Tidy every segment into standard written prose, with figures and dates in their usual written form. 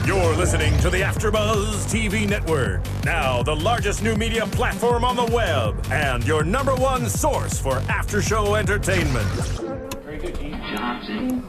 You're listening to the AFTERBUZZ TV network. Now the largest new media platform on the web and your #1 source for after-show entertainment. Very good, Johnson.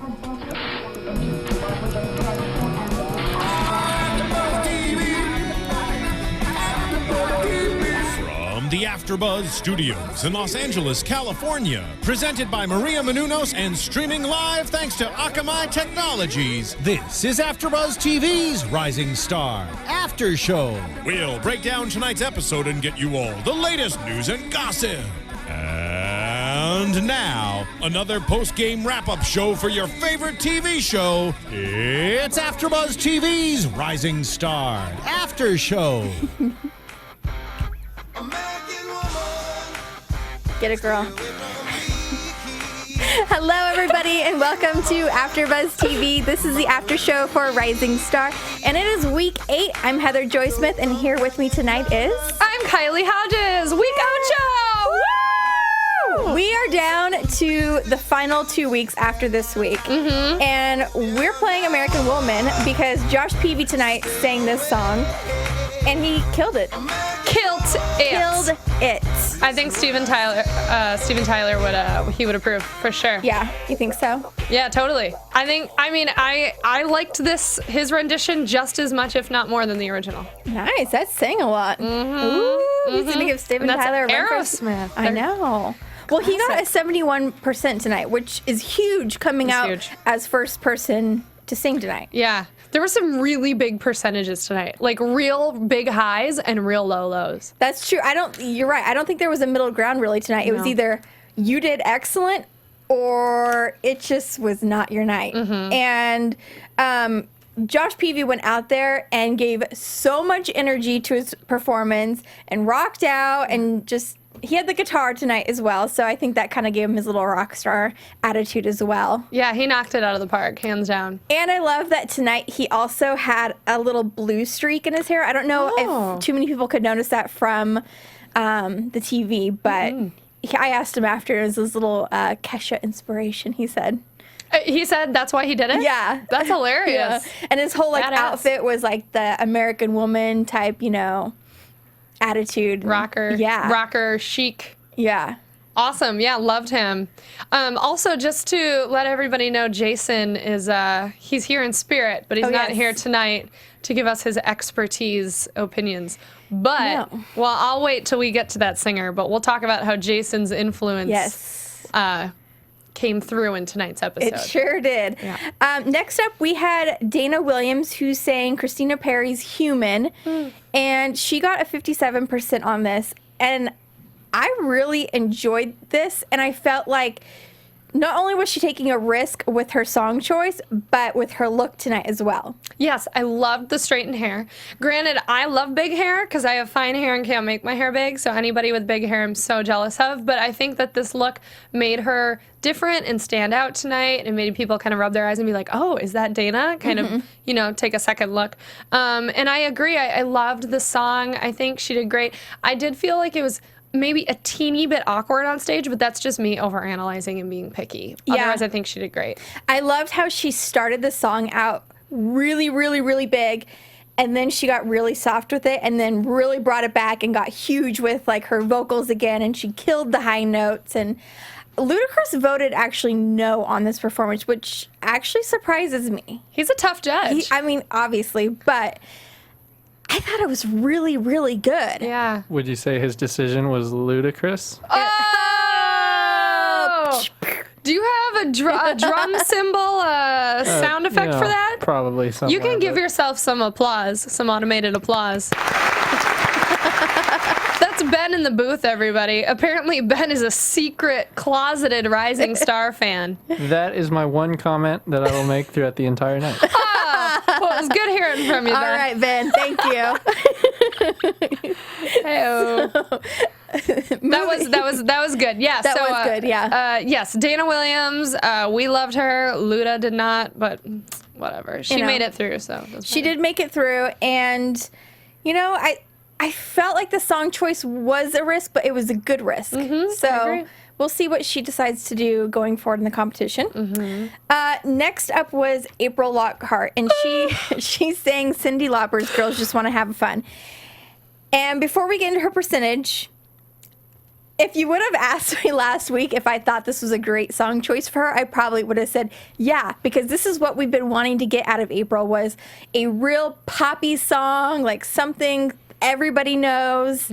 From the AFTERBUZZ Studios in Los Angeles, California, presented by Maria Menounos and streaming live thanks to Akamai Technologies. This is AFTERBUZZ TV's Rising Star After Show. We'll break down tonight's episode and get you all the latest news and gossip. And now, another post-game wrap-up show for your favorite TV show. It's AFTERBUZZ TV's Rising Star After Show. Get it, girl. Hello, everybody, and welcome to AFTERBUZZ TV. This is the after show for Rising Star, and it is week 8. I'm Heather Joy Smith, and here with me tonight is... I'm Kylie Hodges. Week Ocho! Woo! We are down to the final 2 weeks after this week, and we're playing American Woman because Josh Peavy tonight sang this song, and he killed it. Killed it. Killed it. I think Steven Tyler would approve for sure. Yeah, you think so? Yeah, totally. I liked his rendition just as much, if not more, than the original. Nice. That's saying a lot. Ooh, he's gonna give Steven Tyler a run for Aerosmith. I know. Well, he got a 71% tonight, which is huge coming out as first person to sing tonight. Yeah. There were some really big percentages tonight, like real big highs and real low lows. That's true. You're right. I don't think there was a middle ground really tonight. It was either you did excellent or it just was not your night. And Josh Peavy went out there and gave so much energy to his performance and rocked out and just... He had the guitar tonight as well, so I think that kind of gave him his little rock star attitude as well. Yeah, he knocked it out of the park, hands down. And I love that tonight he also had a little blue streak in his hair. I don't know if too many people could notice that from the TV, but I asked him after. It was his little Kesha inspiration, he said. He said that's why he did it? Yeah. That's hilarious. Yeah. And his whole outfit was like the American Woman type, attitude. Rocker. Yeah. Rocker, chic. Yeah. Awesome. Yeah, loved him. Also, just to let everybody know, Jason is he's here in spirit, but he's not here tonight to give us his expertise opinions. But, well, I'll wait till we get to that singer, but we'll talk about how Jason's influence came through in tonight's episode. It sure did. Yeah. Next up, we had Dana Williams, who sang Christina Perri's Human, and she got a 57% on this. And I really enjoyed this, and I felt like not only was she taking a risk with her song choice, but with her look tonight as well. Yes, I loved the straightened hair. Granted, I love big hair because I have fine hair and can't make my hair big, so anybody with big hair I'm so jealous of, but I think that this look made her different and stand out tonight and made people kind of rub their eyes and be like, oh, is that Dana? Kind of, take a second look. And I agree. I loved the song. I think she did great. I did feel like it was maybe a teeny bit awkward on stage, but that's just me overanalyzing and being picky. Otherwise, I think she did great. I loved how she started the song out really, really, really big, and then she got really soft with it, and then really brought it back and got huge with like her vocals again, and she killed the high notes. And Ludacris voted actually no on this performance, which actually surprises me. He's a tough judge. Obviously, but I thought it was really, really good. Yeah. Would you say his decision was ludicrous? Oh! Do you have a drum cymbal sound effect for that? Probably something. You can give yourself some applause, some automated applause. That's Ben in the booth, everybody. Apparently, Ben is a secret, closeted Rising Star fan. That is my one comment that I will make throughout the entire night. Well, it was good hearing from you, Ben. All right, Ben. Thank you. Hey-o. That was good. Yeah. That was good. Yeah. Yes, Dana Williams. We loved her. Luda did not, but whatever. She made it through. So she did make it through, and I felt like the song choice was a risk, but it was a good risk. So we'll see what she decides to do going forward in the competition. Next up was April Lockhart, and she sang Cyndi Lauper's "Girls Just Want to Have Fun." And before we get into her percentage, if you would have asked me last week if I thought this was a great song choice for her, I probably would have said, yeah, because this is what we've been wanting to get out of April, was a real poppy song, like something everybody knows.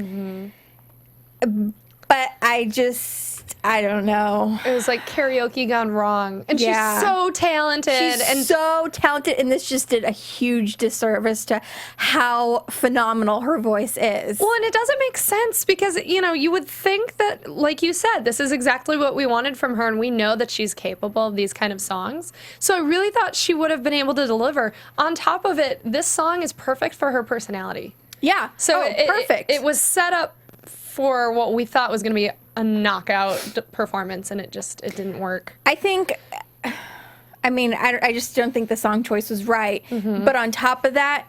But I don't know. It was like karaoke gone wrong. And she's so talented. And this just did a huge disservice to how phenomenal her voice is. Well, and it doesn't make sense because, you would think that, like you said, this is exactly what we wanted from her, and we know that she's capable of these kind of songs. So I really thought she would have been able to deliver. On top of it, this song is perfect for her personality. Yeah. So perfect. It was set up for what we thought was going to be a knockout performance, and it didn't work. I just don't think the song choice was right. But on top of that,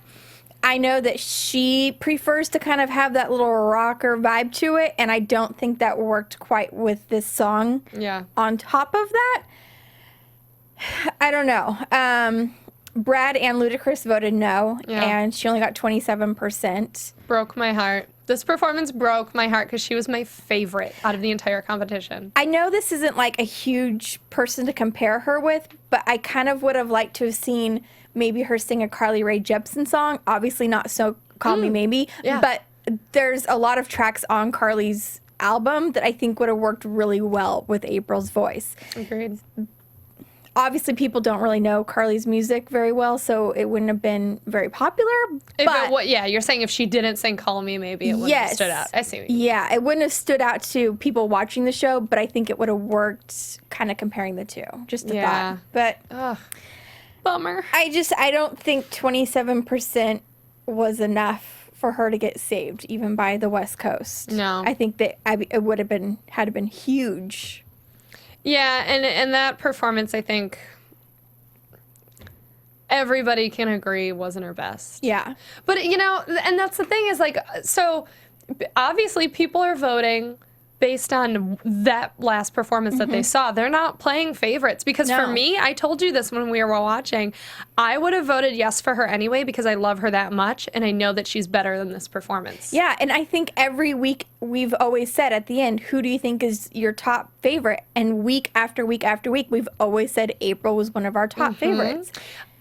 I know that she prefers to kind of have that little rocker vibe to it, and I don't think that worked quite with this song. Yeah. On top of that, I don't know. Brad and Ludacris voted no, and she only got 27%. Broke my heart. This performance broke my heart because she was my favorite out of the entire competition. I know this isn't like a huge person to compare her with, but I kind of would have liked to have seen maybe her sing a Carly Rae Jepsen song. Obviously not So Call Me Maybe, but there's a lot of tracks on Carly's album that I think would have worked really well with April's voice. Agreed. Obviously, people don't really know Carly's music very well, so it wouldn't have been very popular. You're saying if she didn't sing Call Me Maybe, it wouldn't have stood out. I see what you mean. Yeah, it wouldn't have stood out to people watching the show, but I think it would have worked kind of comparing the two. Just a thought. But bummer. I don't think 27% was enough for her to get saved, even by the West Coast. No. I think that it would have been huge. Yeah, and that performance, I think everybody can agree wasn't her best. Yeah. But, and that's the thing is, like, so obviously people are voting based on that last performance that they saw. They're not playing favorites because for me, I told you this when we were watching, I would have voted yes for her anyway because I love her that much and I know that she's better than this performance. Yeah, and I think every week we've always said at the end, who do you think is your top favorite? And week after week after week, we've always said April was one of our top favorites.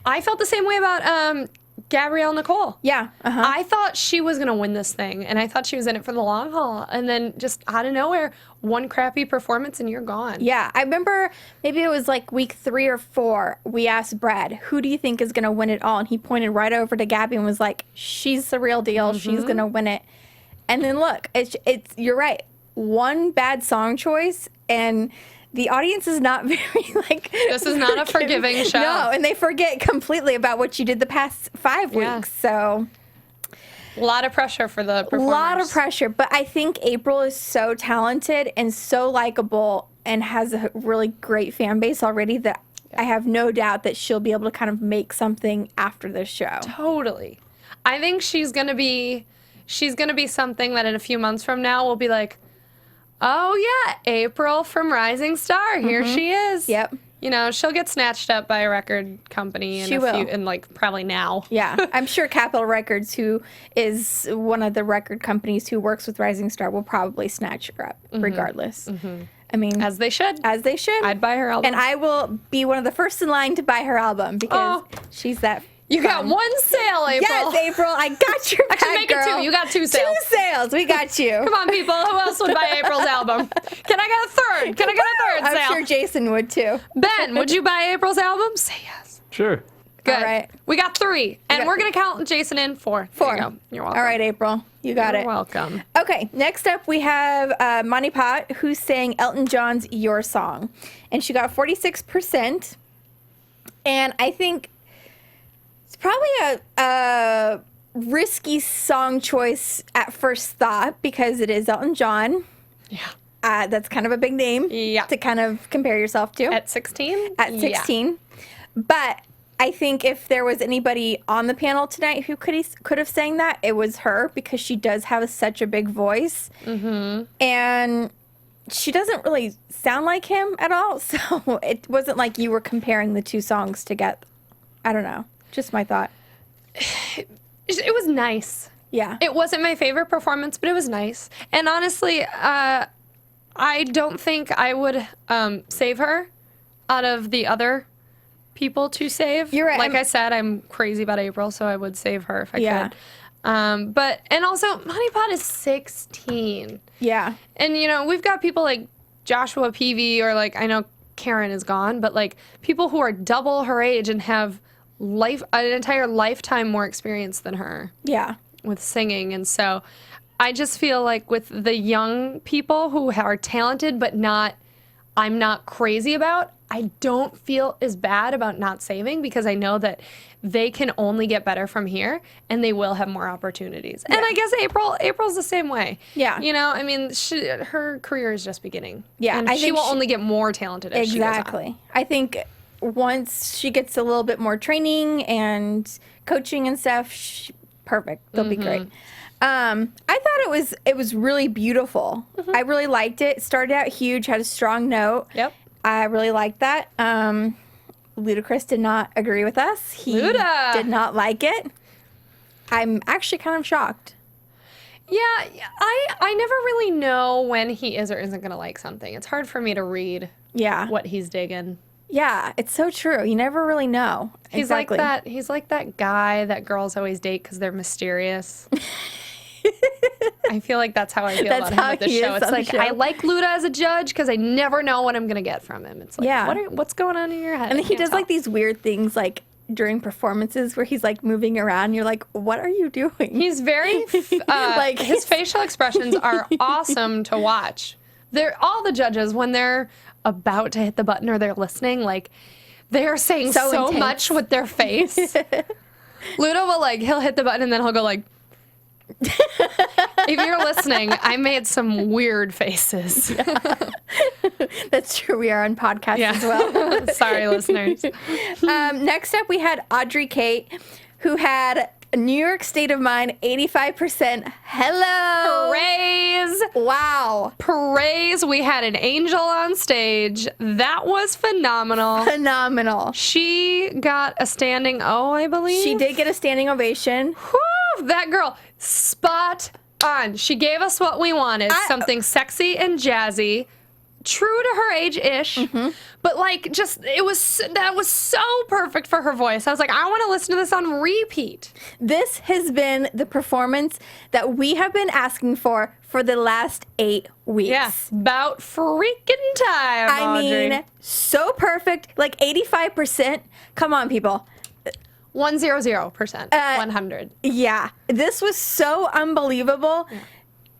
I felt the same way about Gabrielle Nicole. Yeah. I thought she was going to win this thing, and I thought she was in it for the long haul. And then just out of nowhere, one crappy performance, and you're gone. Yeah. I remember maybe it was like week 3 or 4, we asked Brad, who do you think is going to win it all? And he pointed right over to Gabby and was like, she's the real deal. She's going to win it. And then look, it's you're right. One bad song choice, and the audience is not very, this is not a forgiving show. No, and they forget completely about what you did the past 5 weeks. So a lot of pressure for the performers. A lot of pressure, but I think April is so talented and so likable and has a really great fan base already that I have no doubt that she'll be able to kind of make something after this show. Totally. I think she's going to be something that in a few months from now we'll be like, oh yeah, April from Rising Star. Here she is. Yep. She'll get snatched up by a record company probably now. Yeah. I'm sure Capitol Records, who is one of the record companies who works with Rising Star, will probably snatch her up regardless. I mean, as they should. I'd buy her album. And I will be one of the first in line to buy her album because she's that. You got one sale, April. Yes, April. I got your back, Actually, make it 2. You got 2 sales. 2 sales. We got you. Come on, people. Who else would buy April's album? Can I get a third? Can I get a third sale? I'm sure Jason would too. Ben, would you buy April's album? Say yes. Sure. Good. All right. We got 3. And we're going to count Jason in 4. 4. There you go. You're welcome. All right, April. You got it. You're welcome. Okay, next up we have Monty Pot, who sang Elton John's Your Song. And she got 46%. And I think it's probably a risky song choice at first thought because it is Elton John. Yeah. That's kind of a big name to kind of compare yourself to. At 16? At 16. Yeah. But I think if there was anybody on the panel tonight who could have sang that, it was her because she does have such a big voice. And she doesn't really sound like him at all, so it wasn't like you were comparing the two songs together. I don't know. Just my thought. It was nice. Yeah. It wasn't my favorite performance, but it was nice. And honestly, I don't think I would save her out of the other people to save. You're right. Like I said, I'm crazy about April, so I would save her if I could. And also, Honey Pot is 16. Yeah. And, you know, we've got people like Joshua Peavy, or like, I know Karen is gone, but like people who are double her age and have an entire lifetime more experience than her. Yeah. With singing. And so I just feel like with the young people who are talented but I'm not crazy about, I don't feel as bad about not saving, because I know that they can only get better from here and they will have more opportunities. Yeah. And I guess April's the same way. Yeah. You know, I mean, her career is just beginning. Yeah. And she will only get more talented as she goes on. Exactly. I think once she gets a little bit more training and coaching and stuff, perfect. They'll be great. I thought it was really beautiful. I really liked it. Started out huge, had a strong note. Yep. I really liked that. Ludacris did not agree with us. He did not like it. I'm actually kind of shocked. Yeah, I never really know when he is or isn't going to like something. It's hard for me to read what he's digging. Yeah, it's so true. You never really know. He's like that guy that girls always date because they're mysterious. I feel like that's how I feel about him at the show. It's like, I like Luda as a judge because I never know what I'm going to get from him. It's like, what's going on in your head? And he does like these weird things like during performances where he's like moving around. And you're like, what are you doing? He's very, like his facial expressions are awesome to watch. All the judges, when they're about to hit the button or they're listening, like they're saying so much with their face. Luda will he'll hit the button and then he'll go like, if you're listening, I made some weird faces. Yeah. That's true. We are on podcast as well. Sorry, listeners. Next up, we had Audrey Kate, who had New York State of Mind, 85%. Hello. Praise. Wow. Praise. We had an angel on stage. That was phenomenal. Phenomenal. She got a standing O, I believe. She did get a standing ovation. Whew, that girl, spot on. She gave us what we wanted. Something sexy and jazzy. True to her age-ish, but that was so perfect for her voice. I was like, I want to listen to this on repeat. This has been the performance that we have been asking for the last 8 weeks. Yeah, about freaking time, Audrey. I mean, so perfect, like 85%. Come on, people. 100%, 100. Yeah, this was so unbelievable. Yeah.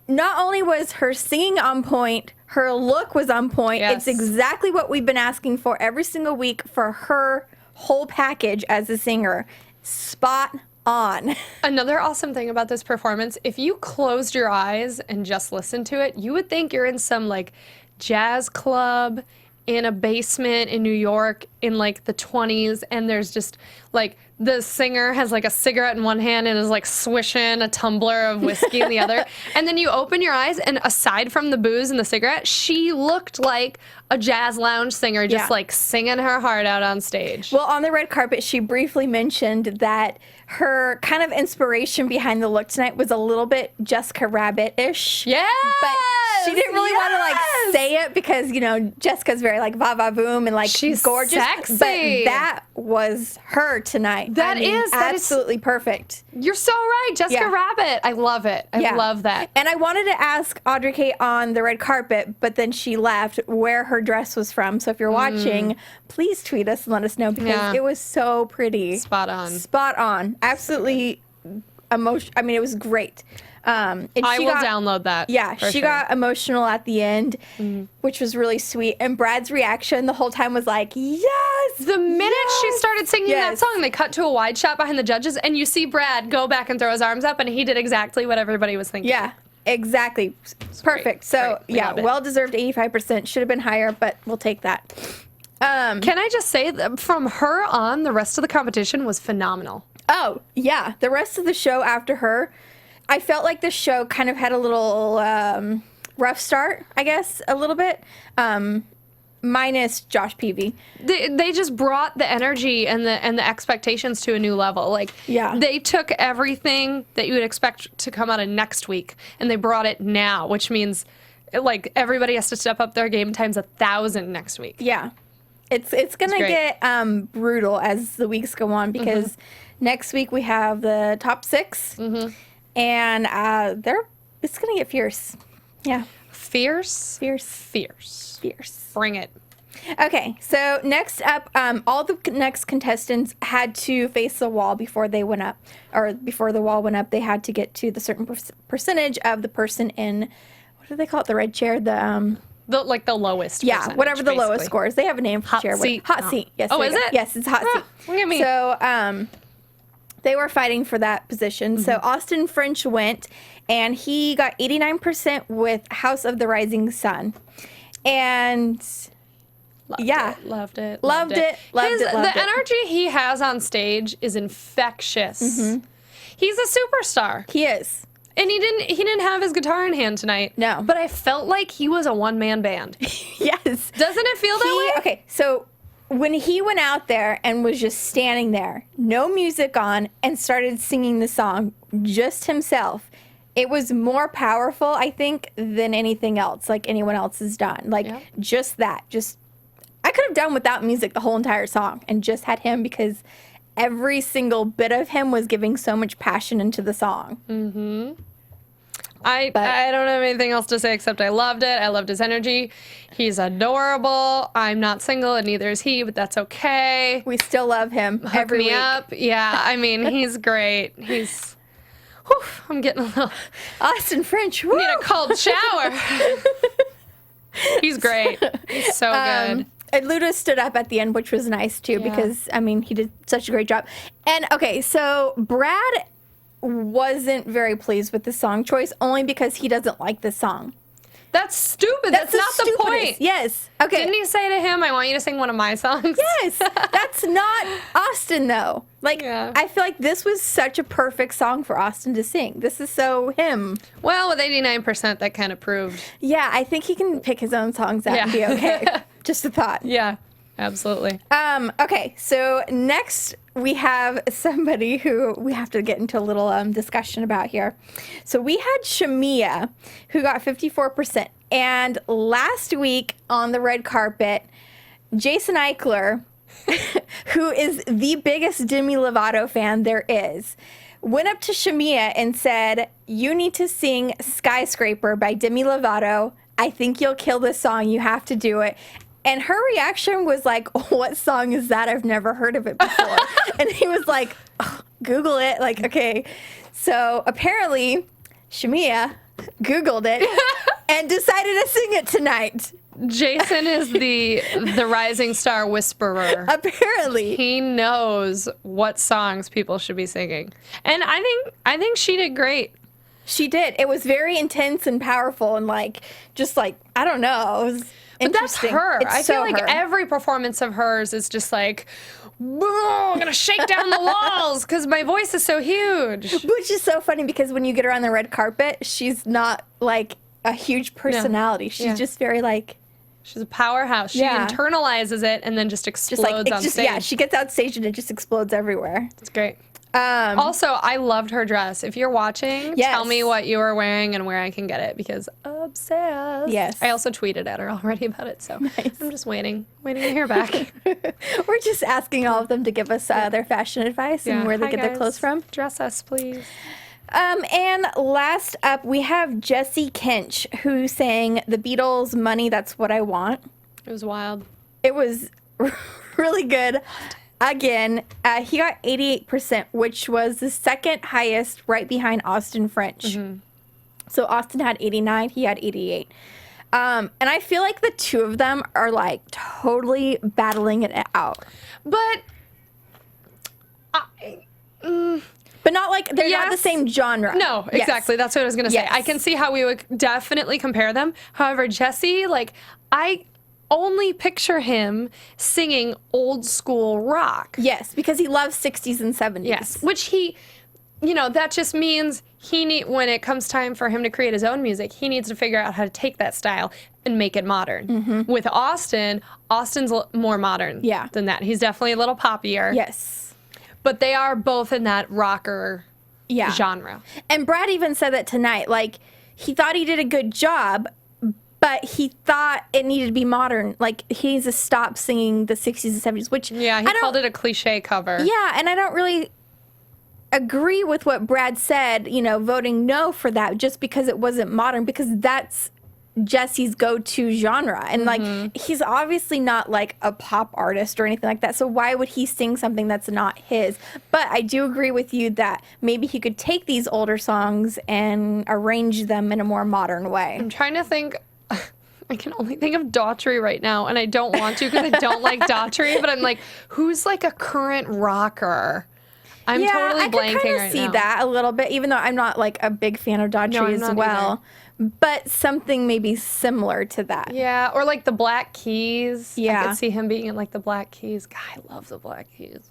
Not only was her singing on point, her look was on point. Yes. It's exactly what we've been asking for every single week for her whole package as a singer. Spot on. Another awesome thing about this performance, if you closed your eyes and just listened to it, you would think you're in some jazz club in a basement in New York in the 20s, and there's just the singer has a cigarette in one hand and is swishing a tumbler of whiskey in the other. And then you open your eyes, and aside from the booze and the cigarette, she looked like a jazz lounge singer, just singing her heart out on stage. Well, on the red carpet, she briefly mentioned that her kind of inspiration behind the look tonight was a little bit Jessica Rabbit-ish. Yeah. But she didn't really want to say it because, Jessica's very va-va boom and she's gorgeous. Sexy. But that was her tonight. That is absolutely perfect. You're so right. Jessica Rabbit. I love it. I love that. And I wanted to ask Audrey Kate on the red carpet, but then she left, where her dress was from. So if you're watching, please tweet us and let us know, because it was so pretty. Spot on. Spot on. Absolutely emotional. I mean, it was great. And I will download that. Yeah, she got emotional at the end, which was really sweet. And Brad's reaction the whole time was like, yes! The minute she started singing that song, they cut to a wide shot behind the judges, and you see Brad go back and throw his arms up, and he did exactly what everybody was thinking. Yeah, exactly. Perfect. Great. So, well-deserved 85%. Should have been higher, but we'll take that. Can I just say, that from her on, the rest of the competition was phenomenal. Oh, yeah. The rest of the show after her, I felt like the show kind of had a little rough start, I guess, a little bit. Minus Josh Peavy. They just brought the energy and the expectations to a new level. Like, Yeah. they took everything that you would expect to come out of next week and they brought it now, which means like everybody has to step up their game times 1,000 next week. Yeah. It's gonna great. get brutal as the weeks go on because next week we have the top 6, and it's gonna get fierce. Yeah, Fierce. Bring it. Okay, so next up, all the next contestants had to face the wall before they went up, or before the wall went up. They had to get to the certain percentage of the person in, what do they call it? The red chair. The lowest. Yeah, percentage, whatever the lowest basically. scores. They have a name for the Hot chair. seat. Hot seat. Yes. Oh, there is you go. it? Yes, it's hot seat. Look at me. So they were fighting for that position. So Austin French went, and he got 89% with House of the Rising Sun. And Loved it. The energy he has on stage is infectious. He's a superstar. He is. And he didn't have his guitar in hand tonight. No. But I felt like he was a one-man band. Yes. Doesn't it feel that way? Okay, so when he went out there and was just standing there, no music on, and started singing the song just himself, it was more powerful, I think, than anything else, like anyone else has done. Like, just that. I could have done without music the whole entire song and just had him, because every single bit of him was giving so much passion into the song. I don't have anything else to say except I loved it. I loved his energy. He's adorable. I'm not single, and neither is he, but that's okay. We still love him every me week. up. Yeah, I mean, he's great. Whew, I'm getting a little... Austin French, woo! Need a cold shower. He's great. He's so good. And Luda stood up at the end, which was nice too, because I mean, he did such a great job. And okay, so Brad wasn't very pleased with the song choice, only because he doesn't like the song. That's stupid. That's not the point. Yes. Okay. Didn't he say to him, I want you to sing one of my songs? Yes. That's not Austin, though. Like, I feel like this was such a perfect song for Austin to sing. This is so him. Well, with 89%, that kind of proved. Yeah, I think he can pick his own songs out and be okay. Just a thought. Yeah, absolutely. Okay, so next we have somebody who we have to get into a little discussion about here. So we had Shamea, who got 54%. And last week on the red carpet, Jason Eichler, who is the biggest Demi Lovato fan there is, went up to Shamea and said, "You need to sing Skyscraper by Demi Lovato. I think you'll kill this song. You have to do it." And her reaction was like, "What song is that? I've never heard of it before." And he was like, "Oh, Google it." Like, okay. So apparently, Shamea Googled it and decided to sing it tonight. Jason is the Rising Star whisperer. Apparently. He knows what songs people should be singing. And I think she did great. She did. It was very intense and powerful and just I don't know. It was But that's interesting. her. It's I so feel like her. every performance of hers is just like, I'm going to shake down the walls because my voice is so huge. Which is so funny because when you get her on the red carpet, she's not like a huge personality. She's just very She's a powerhouse. She internalizes it and then just explodes on stage. Yeah, she gets out stage and it just explodes everywhere. It's great. Also, I loved her dress. If you're watching, tell me what you were wearing and where I can get it because obsessed. Yes. I also tweeted at her already about it, so I'm just waiting to hear back. We're just asking all of them to give us their fashion advice and where they get their clothes from. Dress us, please. And last up, we have Jesse Kinch, who sang the Beatles' Money, That's What I Want. It was wild. It was really good. Again, he got 88%, which was the second highest right behind Austin French. So Austin had 89, he had 88. And I feel like the two of them are totally battling it out. But But not they're not the same genre. No, exactly. Yes. That's what I was going to say. Yes. I can see how we would definitely compare them. However, Jesse, I only picture him singing old school rock. Yes, because he loves 60s and 70s. Yes, which he you know, that just means when it comes time for him to create his own music, he needs to figure out how to take that style and make it modern. With Austin's more modern than that. He's definitely a little poppier. Yes. But they are both in that rocker genre. And Brad even said that tonight. Like, he thought he did a good job, but he thought it needed to be modern. Like, he needs to stop singing the 60s and 70s, which... Yeah, he called it a cliche cover. Yeah, and I don't really agree with what Brad said, you know, voting no for that just because it wasn't modern, because that's Jesse's go-to genre. And, like, he's obviously not, like, a pop artist or anything like that, so why would he sing something that's not his? But I do agree with you that maybe he could take these older songs and arrange them in a more modern way. I'm trying to think... I can only think of Daughtry right now, and I don't want to because I don't like Daughtry, but I'm like, who's like a current rocker? I'm totally blanking right now. I can kind of see that a little bit, even though I'm not like a big fan of Daughtry as well. Either. But something maybe similar to that. Yeah, or like the Black Keys. Yeah. I could see him being in like the Black Keys. God, I love the Black Keys.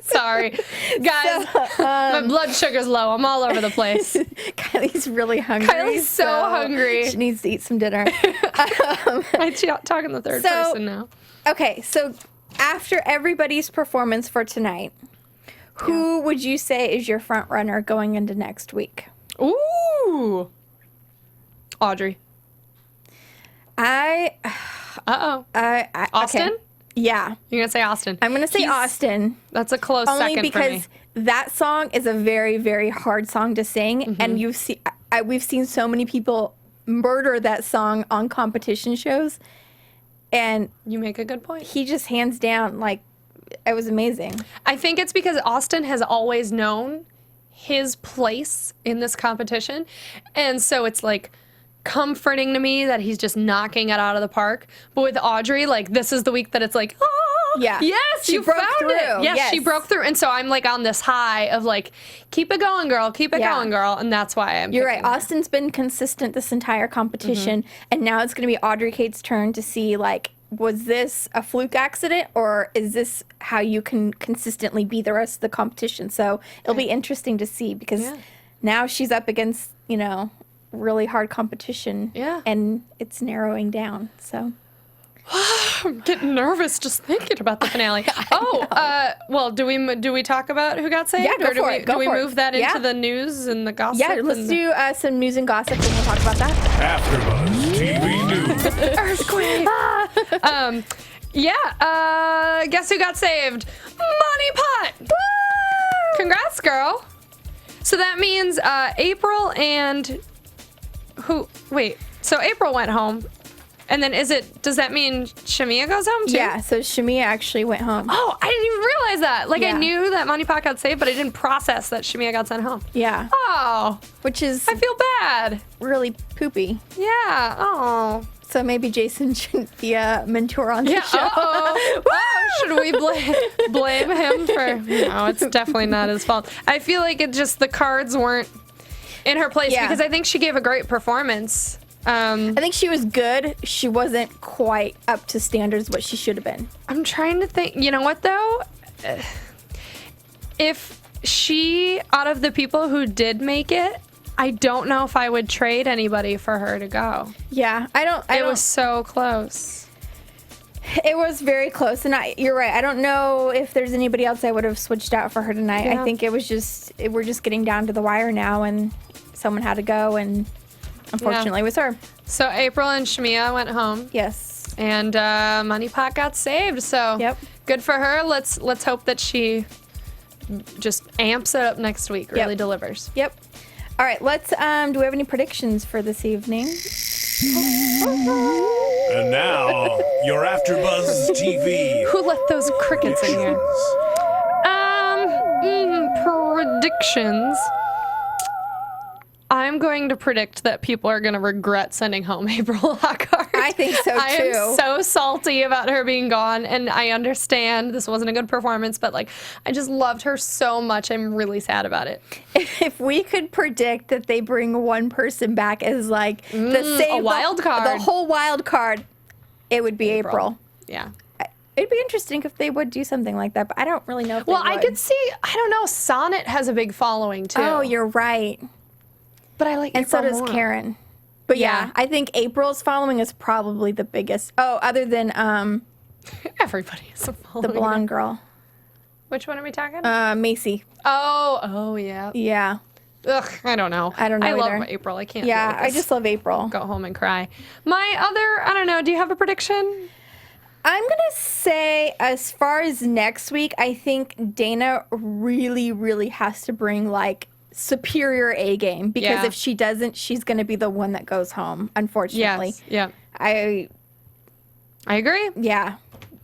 Sorry. Guys, my blood sugar's low. I'm all over the place. Kylie's really hungry. Kylie's so hungry. She needs to eat some dinner. I'm talking the third person now. Okay, so after everybody's performance for tonight, who would you say is your front runner going into next week? Ooh. Audrey. Austin? Austin? Okay. Yeah. You're going to say Austin. I'm going to say Austin. That's a close second for me. Only because that song is a very, very hard song to sing. And we've seen so many people murder that song on competition shows. And you make a good point. He just hands down, like, it was amazing. I think it's because Austin has always known his place in this competition. And so it's like comforting to me that he's just knocking it out of the park. But with Audrey, like, this is the week that it's like, oh, yeah, yes, you broke through. Yes, she broke through. And so I'm like on this high of like, keep it going, girl, keep it going, girl. And that's why You're right. Austin's been consistent this entire competition. And now it's going to be Audrey Kate's turn to see, like, was this a fluke accident or is this how you can consistently be the rest of the competition? So it'll be interesting to see because now she's up against, you know, really hard competition. Yeah. And it's narrowing down. So I'm getting nervous just thinking about the finale. Well, do we talk about who got saved? Yeah, go or do for we, it. Go do we for move that into the news and the gossip? Yeah, let's do some news and gossip and we'll talk about that. AfterBuzz TV News. Earthquake. Guess who got saved? Money Pot. Woo! Congrats, girl. So that means April and so April went home. And then does that mean Shamea goes home too? Yeah, so Shamea actually went home. Oh, I didn't even realize that. Like, I knew that Money Pot got saved, but I didn't process that Shamea got sent home. Yeah. Oh. Which is... I feel bad. Really poopy. Yeah. Oh. So maybe Jason shouldn't be a mentor on the show. Should we blame him for... No, it's definitely not his fault. I feel like the cards weren't in her place because I think she gave a great performance. I think she was good. She wasn't quite up to standards what she should have been. I'm trying to think. You know what, though? If she, out of the people who did make it, I don't know if I would trade anybody for her to go. Yeah, it was so close. It was very close, and you're right. I don't know if there's anybody else I would have switched out for her tonight. Yeah. I think we're just getting down to the wire now, and someone had to go, and unfortunately it was her. So April and Shamea went home. Yes. And Money Pot got saved, so good for her. Let's hope that she just amps it up next week, really delivers. Yep. All right, let's, do we have any predictions for this evening? And now, your AfterBuzz TV. Who let those crickets in here? Predictions. I'm going to predict that people are going to regret sending home April Lockhart. I think so, too. I am so salty about her being gone, and I understand this wasn't a good performance, but, like, I just loved her so much. I'm really sad about it. If we could predict that they bring one person back as, like, the wild card. The whole wild card, it would be April. Yeah. It'd be interesting if they would do something like that, but I don't really know if Well, they would. I could see, I don't know, Sonnet has a big following too. Oh, you're right. But I like And so April does more. Karen. But yeah, I think April's following is probably the biggest. Oh, other than Everybody has a following. the blonde girl. Which one are we talking? Macy. Oh, yeah. Yeah. Ugh, I don't know. I don't know I either. love April. I can't. Yeah, deal with I this. just love April. Go home and cry. My other, I don't know. Do you have a prediction? I'm going to say, as far as next week, I think Dana really, really has to bring, like, superior A game. Because if she doesn't, she's going to be the one that goes home, unfortunately. Yes. Yeah. I agree. Yeah.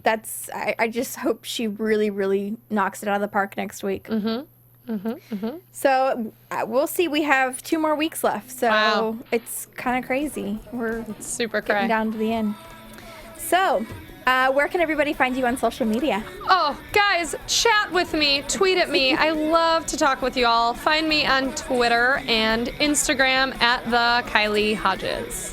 I just hope she really, really knocks it out of the park next week. So we'll see. We have 2 more weeks left. So it's kind of crazy. We're Super getting cry. down to the end. So where can everybody find you on social media? Oh, guys, chat with me, tweet at me. I love to talk with you all. Find me on Twitter and Instagram at the Kylie Hodges.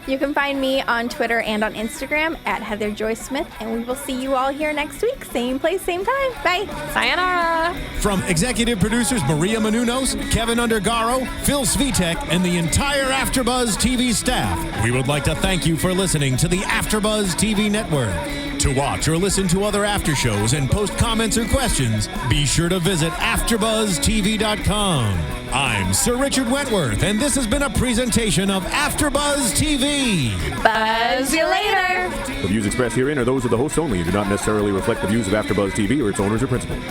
You can find me on Twitter and on Instagram at Heather Joy Smith, and we will see you all here next week. Same place, same time. Bye. Sayonara. From executive producers Maria Menounos, Kevin Undergaro, Phil Svitek, and the entire AfterBuzz TV staff, we would like to thank you for listening to the AfterBuzz TV network. To watch or listen to other after shows and post comments or questions, be sure to visit AfterBuzzTV.com. I'm Sir Richard Wentworth, and this has been a presentation of AfterBuzz TV. Buzz you later. The views expressed herein are those of the hosts only and do not necessarily reflect the views of AfterBuzz TV or its owners or principals.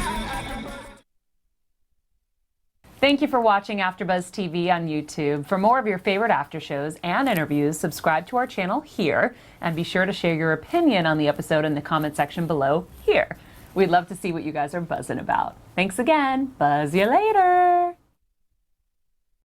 Thank you for watching AfterBuzz TV on YouTube. For more of your favorite after shows and interviews, subscribe to our channel here, and be sure to share your opinion on the episode in the comment section below here. We'd love to see what you guys are buzzing about. Thanks again. Buzz you later.